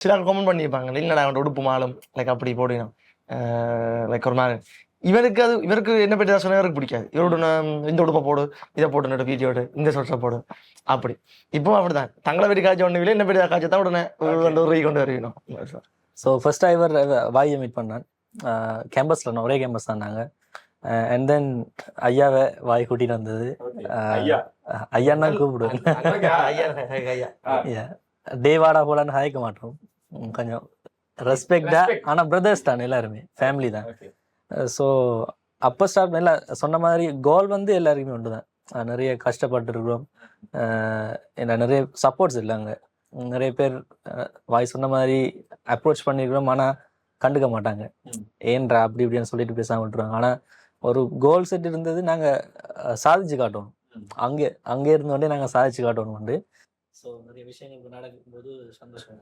சில கமெண்ட் பண்ணியிருப்பாங்க இல்லைடா அவன் உடுப்பு மாலும் லைக் அப்படி போடணும் லைக் ஒரு மாதிரி இவருக்கு என்ன பற்றி சொன்னா இவருக்கு பிடிக்காது. இவரோட இந்த உடுப்பை போடு, இதை போட்டு வீடியோடு, இந்த சொற்றை போடு அப்படி. இப்போ அப்படிதான் தங்களை பெரிய காய்ச்சல் ஒன்று என்ன பெரிய காய்ச்சல் தான் உடனே ஒரு கொண்டு வருவீங்க. ஸோ ஃபர்ஸ்ட் ஐவர் வாயை மீட் பண்ணேன் கேம்பஸில், ஒரே கேம்பஸ் தான் நாங்கள். அண்ட் தென் ஐயாவை வாய் கூட்டிட்டு வந்தது. ஐயான்னு தான் கூப்பிடுவேன். டேவாடா போலான்னு ஹாய்க்க மாட்டோம், கொஞ்சம் ரெஸ்பெக்டா. ஆனால் பிரதர்ஸ் தான், எல்லாருமே ஃபேமிலி தான். ஸோ அப்போ ஸ்டார்ட் நல்லா சொன்ன மாதிரி கோல் வந்து எல்லாருக்குமே ஒன்று தான். நிறைய கஷ்டப்பட்டுருக்குறோம், நிறைய சப்போர்ட்ஸ் இல்லைங்க. நிறைய பேர் வாய் சொன்ன மாதிரி அப்ரோச் பண்ணியிருக்கிறோம், ஆனால் கண்டுக்க மாட்டாங்க. ஏன்றா அப்படி இப்படின்னு சொல்லிட்டு பேசாம விட்டுருவாங்க. ஆனால் ஒரு கோல் செட் இருந்தது, நாங்கள் சாதிச்சு காட்டணும். அங்கே இருந்தோடனே நாங்கள் சாதிச்சு காட்டணும் உண்டு. ஸோ நிறைய விஷயங்கள் நடக்கும்போது சந்தோஷம்.